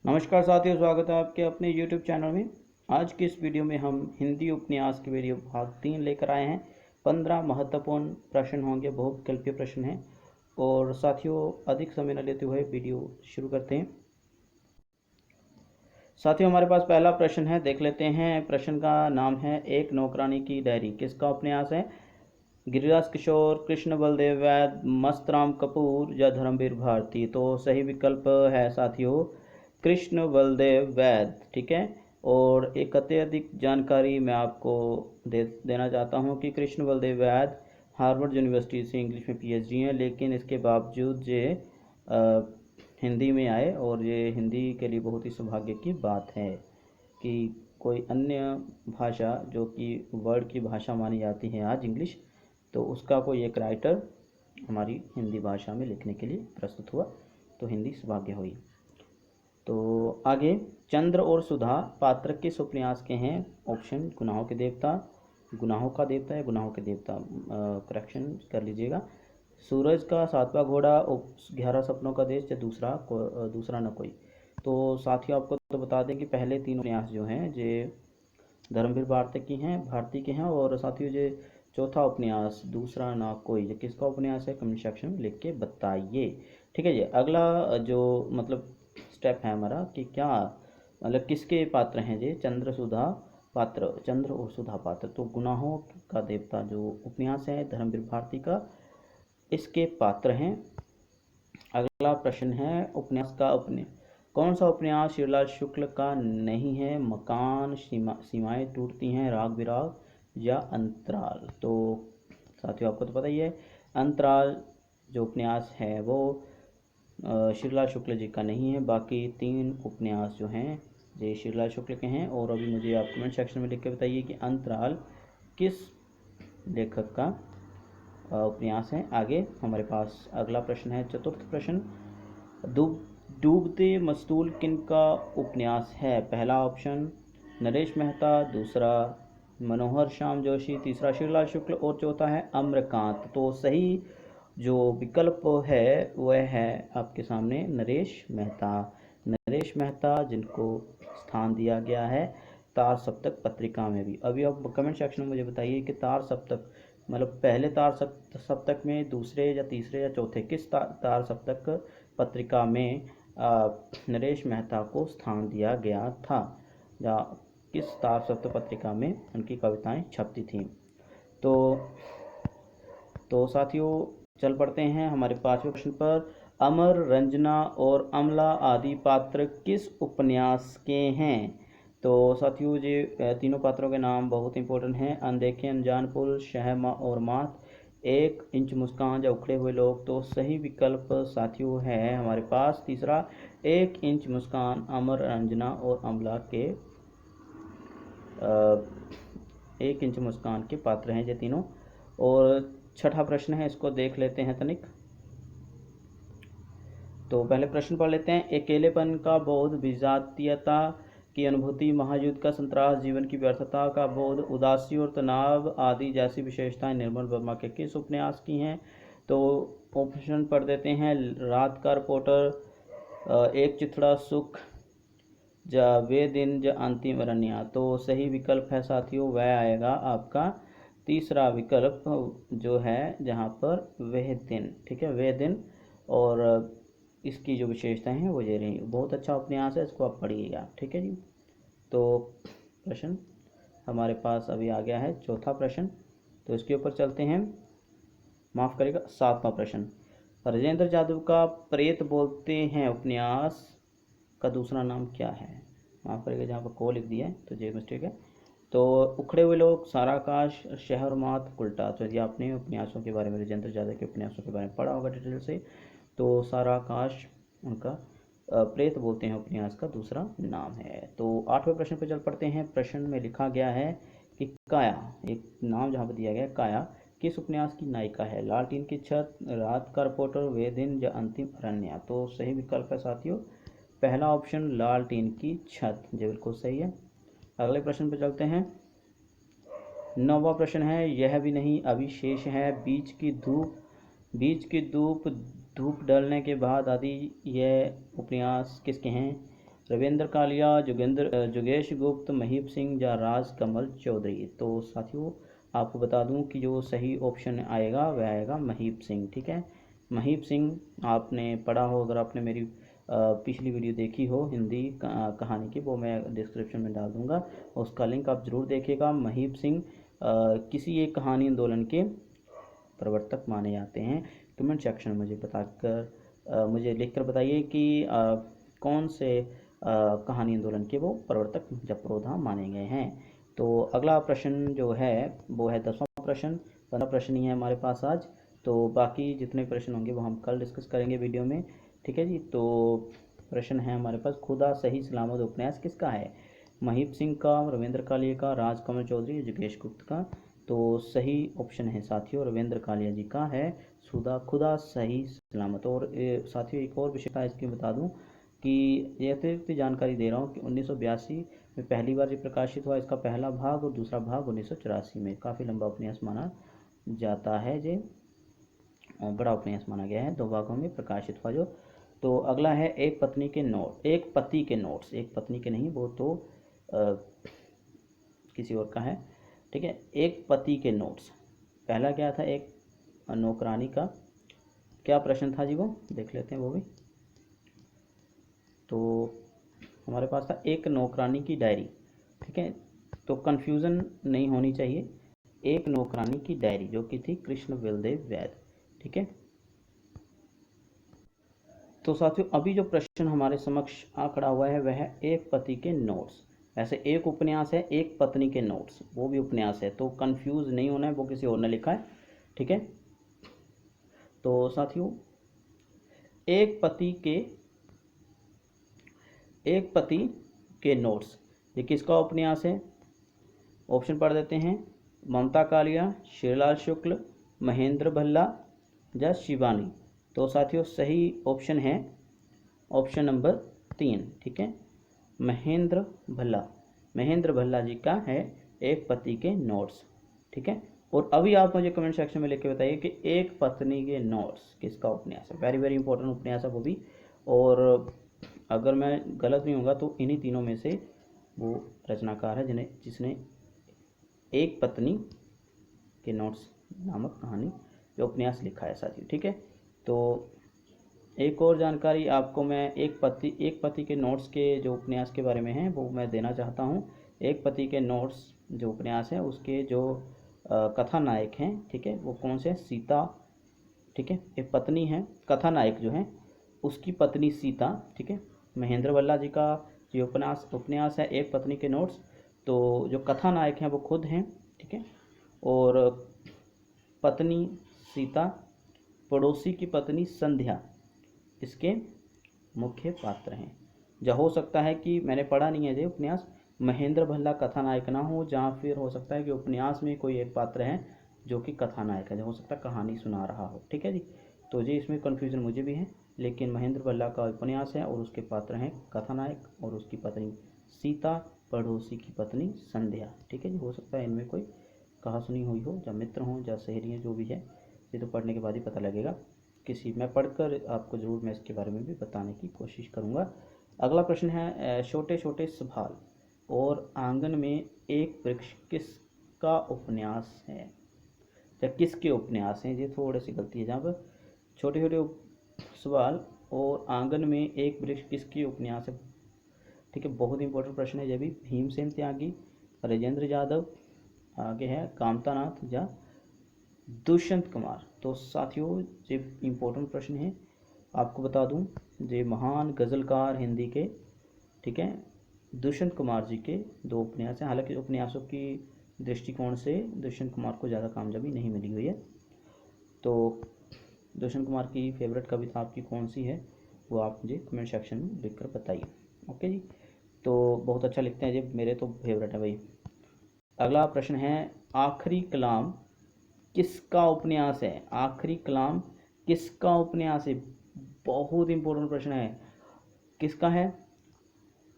नमस्कार साथियों, स्वागत है आपके अपने YouTube चैनल में। आज की इस वीडियो में हम हिंदी उपन्यास के वीडियो भाग 3 लेकर आए हैं। 15 महत्वपूर्ण प्रश्न होंगे, बहुविकल्पीय प्रश्न हैं। और साथियों, अधिक समय न लेते हुए वीडियो शुरू करते हैं। साथियों, हमारे पास पहला प्रश्न है, देख लेते हैं। प्रश्न का नाम है एक नौकरानी की डायरी। किसका उपन्यास है? गिरिराज किशोर, कृष्ण बलदेव वैद, मस्तराम कपूर या धर्मवीर भारती। तो सही विकल्प है साथियों कृष्ण बलदेव वैद। ठीक है। और एक अत्यधिक जानकारी मैं आपको देना चाहता हूं कि कृष्ण बलदेव वैद हार्वर्ड यूनिवर्सिटी से इंग्लिश में पीएचडी हैं, लेकिन इसके बावजूद ये हिंदी में आए। और ये हिंदी के लिए बहुत ही सौभाग्य की बात है कि कोई अन्य भाषा जो कि वर्ल्ड की भाषा मानी जाती है आज, इंग्लिश, तो उसका कोई एक राइटर हमारी हिंदी भाषा में लिखने के लिए प्रस्तुत हुआ, तो हिंदी सौभाग्य हुई। तो आगे, चंद्र और सुधा पात्र किस उपन्यास के हैं? ऑप्शन: गुनाहों के देवता, गुनाहों का देवता या गुनाहों के देवता, करेक्शन कर लीजिएगा। सूरज का सातवां घोड़ा, 11 सपनों का देश, या दूसरा न कोई। तो साथियों, आपको तो बता दें कि पहले 3 उपन्यास जो हैं ये धर्मवीर भारती के हैं। और साथियों, ये चौथा उपन्यास दूसरा ना कोई, ये किसका उपन्यास है? कमेंट सेक्शन में लिख के बताइए। ठीक है जी। अगला जो मतलब स्टेप है हमारा कि क्या मतलब किसके पात्र हैं ये? चंद्र और सुधा पात्र। तो गुनाहों का देवता जो उपन्यास है धर्मवीर भारती का, इसके पात्र हैं। अगला प्रश्न है, उपन्यास का कौन सा उपन्यास शिवलाल शुक्ल का नहीं है? मकान, सीमाएं टूटती हैं, राग विराग या अंतराल। तो साथियों, आपको तो पता ही है, अंतराल जो उपन्यास है वो शिवलाल शुक्ल जी का नहीं है। बाकी 3 उपन्यास जो हैं ये शिवलाल शुक्ल के हैं। और अभी मुझे आप कमेंट सेक्शन में लिख के बताइए कि अंतराल किस लेखक का उपन्यास है। आगे हमारे पास अगला प्रश्न है, चतुर्थ प्रश्न, डूबते मस्तूल किनका उपन्यास है? पहला ऑप्शन नरेश मेहता, दूसरा मनोहर श्याम जोशी, तीसरा शिवलाल शुक्ल और चौथा है अम्रकांत। तो सही जो विकल्प है वह है आपके सामने नरेश मेहता, जिनको स्थान दिया गया है तार सप्तक पत्रिका में भी। अभी आप कमेंट सेक्शन में मुझे बताइए कि तार सप्तक मतलब पहले तार सप्तक में, दूसरे या तीसरे या चौथे, किस तार सप्तक पत्रिका में नरेश मेहता को स्थान दिया गया था, या किस तार सप्तक पत्रिका में उनकी कविताएं छपती थीं। तो साथियों, चल पड़ते हैं हमारे 5वें प्रश्न पर। अमर, रंजना और अमला आदि पात्र किस उपन्यास के हैं? तो साथियों, ये तीनों पात्रों के नाम बहुत इंपॉर्टेंट हैं। अनदेखे अनजान पुल, शह और मात, 1 इंच मुस्कान या उखड़े हुए लोग। तो सही विकल्प साथियों है हमारे पास तीसरा, 1 इंच मुस्कान। अमर, रंजना और अमला के 1 इंच मुस्कान के पात्र हैं ये तीनों। और छठा प्रश्न है, इसको देख लेते हैं तनिक। तो पहले प्रश्न पढ़ लेते हैं। अकेलेपन का बोध, विजातीयता की अनुभूति, महायुद्ध का संतरास, जीवन की व्यर्थता का बोध, उदासी और तनाव आदि जैसी विशेषताएं निर्मल वर्मा के किस उपन्यास की हैं? तो ऑप्शन पढ़ देते हैं। रात का रिपोर्टर, एक चिथड़ा सुख, जा वे दिन जा अंतिम अरण्या। तो सही विकल्प है साथियों वह आएगा आपका तीसरा विकल्प, जो है जहाँ पर वह दिन। ठीक है, वह दिन। और इसकी जो विशेषताएं हैं वो ये रही। बहुत अच्छा उपन्यास है, इसको आप पढ़िएगा। ठीक है जी। तो प्रश्न हमारे पास अभी आ गया है चौथा प्रश्न, तो इसके ऊपर चलते हैं। माफ़ करेगा, 7वां प्रश्न, राजेंद्र जादव का प्रेत बोलते हैं उपन्यास का दूसरा नाम क्या है? माफ़ करेगा, जहाँ पर को लिख दिया है तो ये मिस्टेक है। तो उखड़े हुए लोग, साराकाश, शहर मात, उल्टा। तो यदि आपने उपन्यासों के बारे में, राजेंद्र जादव के उपन्यासों के बारे में पढ़ा होगा डिटेल से, तो साराकाश उनका प्रेत बोलते हैं उपन्यास का दूसरा नाम है। तो 8वें प्रश्न पर चल पड़ते हैं। प्रश्न में लिखा गया है कि काया, एक नाम जहाँ पर दिया गया है, काया किस उपन्यास की नायिका है? लालटीन की छत, रात का रिपोर्टर, वे दिन या अंतिम अरण्या। तो सही विकल्प है साथियों पहला ऑप्शन, लालटीन की छत। जी बिल्कुल सही है। अगले प्रश्न पर चलते हैं। 9वां प्रश्न है, यह भी नहीं अभी शेष है, बीच की धूप ढलने के बाद आदि। यह उपन्यास किसके हैं? रविंद्र कालिया, जुगेश गुप्त, महीप सिंह या राज कमल चौधरी। तो साथियों आपको बता दूं कि जो सही ऑप्शन आएगा वह आएगा महीप सिंह। ठीक है, महीप सिंह आपने पढ़ा हो, अगर आपने मेरी पिछली वीडियो देखी हो हिंदी कहानी की, वो मैं डिस्क्रिप्शन में डाल दूंगा, उसका लिंक आप ज़रूर देखिएगा। महीप सिंह किसी एक कहानी आंदोलन के प्रवर्तक माने जाते हैं। कमेंट सेक्शन में मुझे लिखकर बताइए कि कौन से कहानी आंदोलन के वो प्रवर्तक जपरोधा माने गए हैं। तो अगला प्रश्न जो है वो है 10वां प्रश्न। 15 प्रश्न ही है हमारे पास आज, तो बाकी जितने प्रश्न होंगे वो हम कल डिस्कस करेंगे वीडियो में। ठीक है जी। तो प्रश्न है हमारे पास, खुदा सही सलामत उपन्यास किसका है? महीप सिंह का, रविंद्र कालिया का, राजकमल चौधरी, जुगेश गुप्त का। तो सही ऑप्शन है साथियों रविंद्र कालिया जी का है, खुदा सही सलामत। और साथियों एक और विशेषता इसकी बता दूं कि ये अतिरिक्त जानकारी दे रहा हूँ कि 1982 में पहली बार ये प्रकाशित हुआ, इसका पहला भाग, और दूसरा भाग 1984 में। काफ़ी लंबा उपन्यास माना जाता है, ये बड़ा उपन्यास माना गया है, 2 भागों में प्रकाशित हुआ जो। तो अगला है एक पत्नी के नोट, एक पति के नोट्स, एक पत्नी के नहीं, वो तो किसी और का है। ठीक है, एक पति के नोट्स, पहला क्या था? एक नौकरानी का क्या प्रश्न था जी, वो देख लेते हैं वो भी। तो हमारे पास था एक नौकरानी की डायरी। ठीक है, तो कन्फ्यूज़न नहीं होनी चाहिए, एक नौकरानी की डायरी जो कि थी कृष्ण बलदेव वैद। ठीक है, तो साथियों अभी जो प्रश्न हमारे समक्ष आ खड़ा हुआ है वह है एक पति के नोट्स। ऐसे एक उपन्यास है एक पत्नी के नोट्स, वो भी उपन्यास है, तो कंफ्यूज नहीं होना है, वो किसी और ने लिखा है। ठीक है, तो साथियों एक पति के नोट्स, ये किसका उपन्यास है? ऑप्शन पढ़ देते हैं, ममता कालिया, शेरलाल शुक्ल, महेंद्र भल्ला या शिवानी। तो साथियों सही ऑप्शन है ऑप्शन नंबर 3। ठीक है, महेंद्र भल्ला जी का है एक पति के नोट्स। ठीक है, और अभी आप मुझे कमेंट सेक्शन में लिख के बताइए कि एक पत्नी के नोट्स किसका उपन्यास है। वेरी वेरी इंपॉर्टेंट उपन्यास है वो भी, और अगर मैं गलत नहीं होगा तो इन्हीं तीनों में से वो रचनाकार है जिसने एक पत्नी के नोट्स नामक कहानी जो उपन्यास लिखा है साथियों। ठीक है, तो एक और जानकारी आपको मैं एक पति के नोट्स के जो उपन्यास के बारे में है वो मैं देना चाहता हूँ। एक पति के नोट्स जो उपन्यास है उसके जो कथानायक हैं, ठीक है, वो कौन से? सीता। ठीक है, एक पत्नी है, कथानायक जो है उसकी पत्नी सीता। ठीक है, महेंद्र भल्ला जी का जो उपन्यास है एक पत्नी के नोट्स, तो जो कथानायक हैं वो खुद हैं। ठीक है, और पत्नी सीता, पड़ोसी की पत्नी संध्या इसके मुख्य पात्र हैं। या हो सकता है कि मैंने पढ़ा नहीं है ये उपन्यास, महेंद्र भल्ला कथानायक ना हो, जहाँ फिर हो सकता है कि उपन्यास में कोई एक पात्र है जो कि कथानायक है, हो सकता है कहानी सुना रहा हो। ठीक है जी, तो जी इसमें कन्फ्यूज़न मुझे भी है, लेकिन महेंद्र भल्ला का उपन्यास है और उसके पात्र हैं कथानायक और उसकी पत्नी सीता, पड़ोसी की पत्नी संध्या। ठीक है जी, हो सकता है इनमें कोई कहा सुनी हुई हो, या मित्र हों या सहेलियाँ, जो भी है ये तो पढ़ने के बाद ही पता लगेगा। मैं पढ़कर आपको ज़रूर मैं इसके बारे में भी बताने की कोशिश करूँगा। अगला प्रश्न है छोटे छोटे सवाल और आंगन में एक वृक्ष किसका उपन्यास है, या किसके उपन्यास हैं? ये थोड़ी सी गलती है, जहाँ पर छोटे छोटे सवाल और आंगन में एक वृक्ष किसके उपन्यास है। ठीक है, बहुत इंपॉर्टेंट प्रश्न है ये भी। भीमसेन त्यागी, राजेंद्र यादव, आगे है कामतानाथ या दुष्यंत कुमार। तो साथियों ये इम्पोर्टेंट प्रश्न है, आपको बता दूं ये महान गज़लकार हिंदी के, ठीक है, दुष्यंत कुमार जी के 2 उपन्यास हैं। हालांकि उपन्यासों की दृष्टिकोण से दुष्यंत कुमार को ज़्यादा कामयाबी नहीं मिली हुई है। तो दुष्यंत कुमार की फेवरेट कविता आपकी कौन सी है वो आप मुझे कमेंट सेक्शन में लिख कर बताइए। ओके जी, तो बहुत अच्छा लिखते हैं जी, मेरे तो फेवरेट है भाई। अगला प्रश्न है आखिरी कलाम किसका उपन्यास है? आखिरी कलाम किसका उपन्यास है? बहुत इंपॉर्टेंट प्रश्न है, किसका है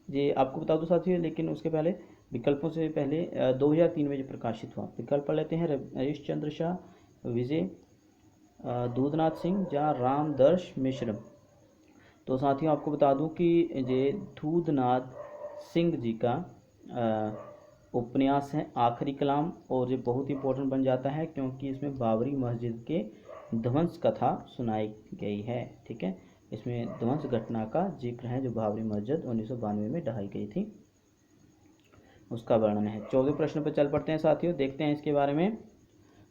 ये आपको बता दो साथियों, लेकिन उसके पहले विकल्पों से पहले 2003 में जो प्रकाशित हुआ। विकल्प पढ़ लेते हैं, हरीश चंद्र शाह, विजय दूधनाथ सिंह या रामदर्श मिश्र। तो साथियों आपको बता दूं कि ये धूधनाथ सिंह जी का उपन्यास है आखिरी कलाम, और ये बहुत इंपॉर्टेंट बन जाता है क्योंकि इसमें बाबरी मस्जिद के ध्वंस कथा सुनाई गई है। ठीक है, इसमें ध्वंस घटना का जिक्र है जो बाबरी मस्जिद 1992 में ढहाई गई थी, उसका वर्णन है। 14वें प्रश्न पर चल पड़ते हैं साथियों, देखते हैं इसके बारे में।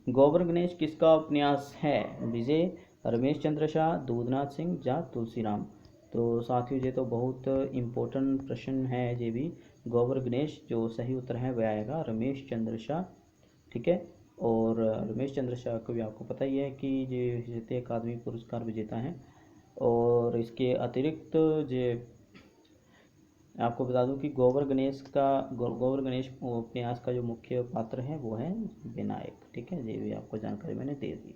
गोबर गणेश किसका उपन्यास है? विजय, रमेश चंद्र शाह, दूधनाथ सिंह या तुलसीराम? तो साथियों ये तो बहुत इम्पोर्टेंट प्रश्न है ये भी। गोबर गणेश जो सही उत्तर है वह आएगा रमेश चंद्र शाह। ठीक है, और रमेश चंद्र शाह को भी आपको पता ही है कि ये हिंदी अकादमी पुरस्कार विजेता हैं। और इसके अतिरिक्त ये आपको बता दूं कि गोबर गणेश उपन्यास का जो मुख्य पात्र है वो है विनायक। ठीक है, ये भी आपको जानकारी मैंने दे दी।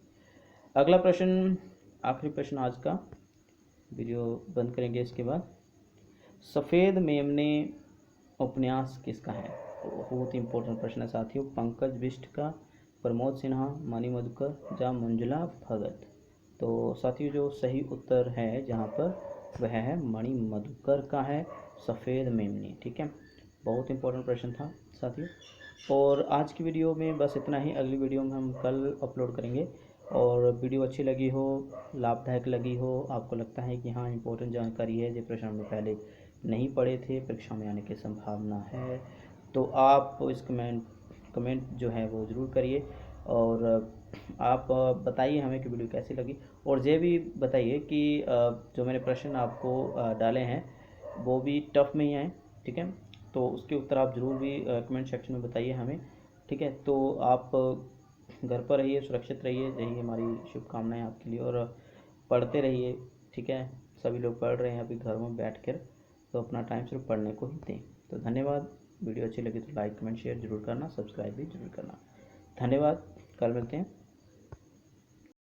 अगला प्रश्न, आखिरी प्रश्न आज का, वीडियो बंद करेंगे इसके बाद। सफ़ेद मेमने उपन्यास किसका है? तो बहुत इंपॉर्टेंट प्रश्न है साथियों। पंकज बिष्ट का, प्रमोद सिन्हा, मणि मधुकर या मंजुला भगत? तो साथियों जो सही उत्तर है जहाँ पर वह है मणि मधुकर का है सफ़ेद मेमने। ठीक है, बहुत इंपॉर्टेंट प्रश्न था साथियों। और आज की वीडियो में बस इतना ही, अगली वीडियो में हम कल अपलोड करेंगे। और वीडियो अच्छी लगी हो, लाभदायक लगी हो, आपको लगता है कि हाँ इंपॉर्टेंट जानकारी है, ये प्रश्न हमने पहले नहीं पढ़े थे, परीक्षा में आने की संभावना है, तो आप इस कमेंट जो है वो ज़रूर करिए। और आप बताइए हमें कि वीडियो कैसी लगी, और ये भी बताइए कि जो मैंने प्रश्न आपको डाले हैं वो भी टफ में ही आए। ठीक है, तो उसके उत्तर आप ज़रूर भी कमेंट सेक्शन में बताइए हमें। ठीक है, तो आप घर पर रहिए, सुरक्षित रहिए, यही हमारी शुभकामनाएं आपके लिए, और पढ़ते रहिए। ठीक है, सभी लोग पढ़ रहे हैं अभी घर में बैठ कर, तो अपना टाइम सिर्फ पढ़ने को ही दें। तो धन्यवाद। वीडियो अच्छी लगी तो लाइक कमेंट शेयर जरूर करना, सब्सक्राइब भी जरूर करना। धन्यवाद, कल मिलते हैं।